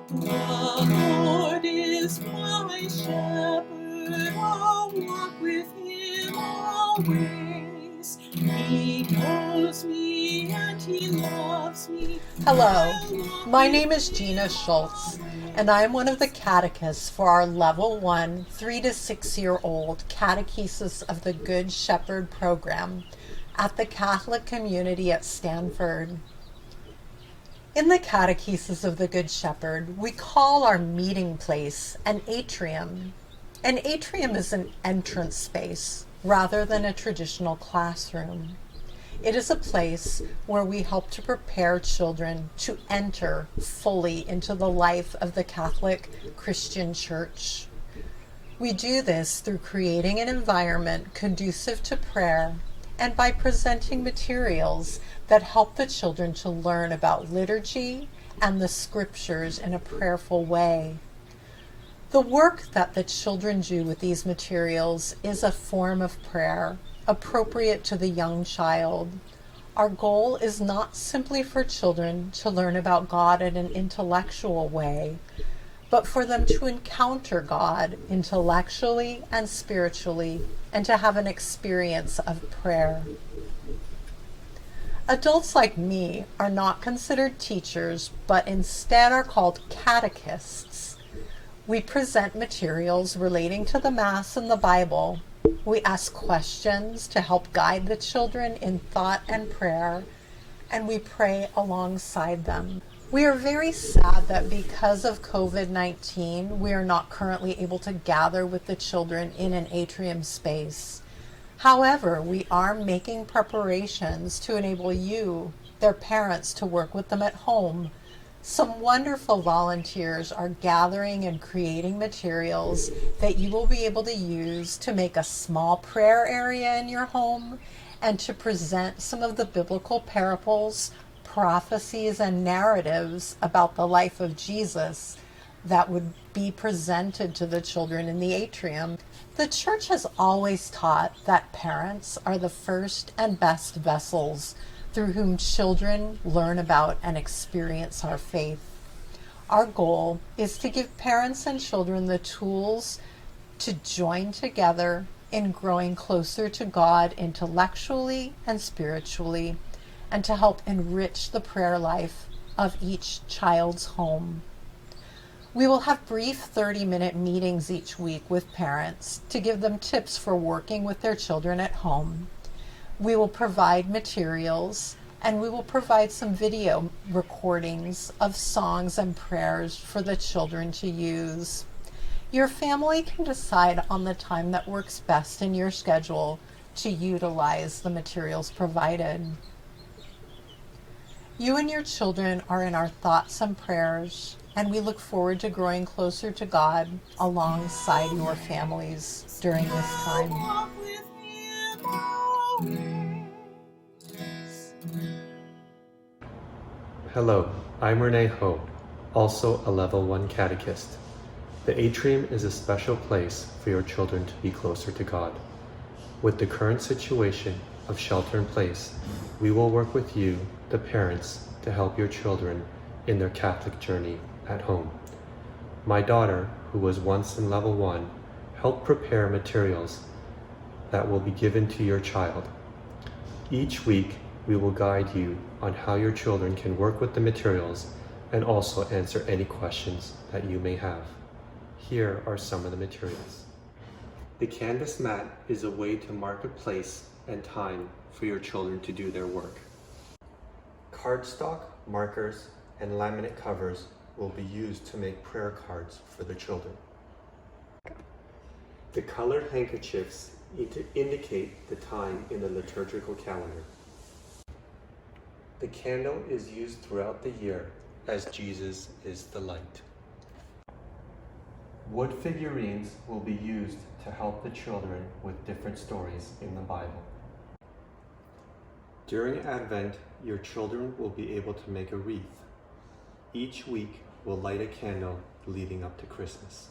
The Lord is my shepherd, I'll walk with him always. He knows me and he loves me. Hello, my name is Gina Schultz, and I am one of the catechists for our Level 1 3 to 6 year old Catechesis of the Good Shepherd program at the Catholic community at Stanford. In the Catechesis of the Good Shepherd, we call our meeting place an atrium. An atrium is an entrance space rather than a traditional classroom. It is a place where we help to prepare children to enter fully into the life of the Catholic Christian Church. We do this through creating an environment conducive to prayer and by presenting materials that help the children to learn about liturgy and the scriptures in a prayerful way. The work that the children do with these materials is a form of prayer appropriate to the young child. Our goal is not simply for children to learn about God in an intellectual way, but for them to encounter God intellectually and spiritually and to have an experience of prayer. Adults like me are not considered teachers, but instead are called catechists. We present materials relating to the Mass and the Bible. We ask questions to help guide the children in thought and prayer, and we pray alongside them. We are very sad that because of COVID-19, we are not currently able to gather with the children in an atrium space. However, we are making preparations to enable you, their parents, to work with them at home. Some wonderful volunteers are gathering and creating materials that you will be able to use to make a small prayer area in your home and to present some of the biblical parables, prophecies, and narratives about the life of Jesus that would be presented to the children in the atrium. The Church has always taught that parents are the first and best vessels through whom children learn about and experience our faith. Our goal is to give parents and children the tools to join together in growing closer to God intellectually and spiritually, and to help enrich the prayer life of each child's home. We will have brief 30-minute meetings each week with parents to give them tips for working with their children at home. We will provide materials, and we will provide some video recordings of songs and prayers for the children to use. Your family can decide on the time that works best in your schedule to utilize the materials provided. You and your children are in our thoughts and prayers, and we look forward to growing closer to God alongside your families during this time. Hello, I'm Renee Ho, also a Level 1 catechist. The atrium is a special place for your children to be closer to God. With the current situation of shelter in place, we will work with you, the parents, to help your children in their Catholic journey at home. My daughter, who was once in Level 1, helped prepare materials that will be given to your child. Each week, we will guide you on how your children can work with the materials and also answer any questions that you may have. Here are some of the materials. The canvas mat is a way to mark a place and time for your children to do their work. Cardstock, markers, and laminate covers will be used to make prayer cards for the children. The colored handkerchiefs indicate the time in the liturgical calendar. The candle is used throughout the year as Jesus is the light. Wood figurines will be used to help the children with different stories in the Bible. During Advent, your children will be able to make a wreath. Each week, we'll light a candle leading up to Christmas.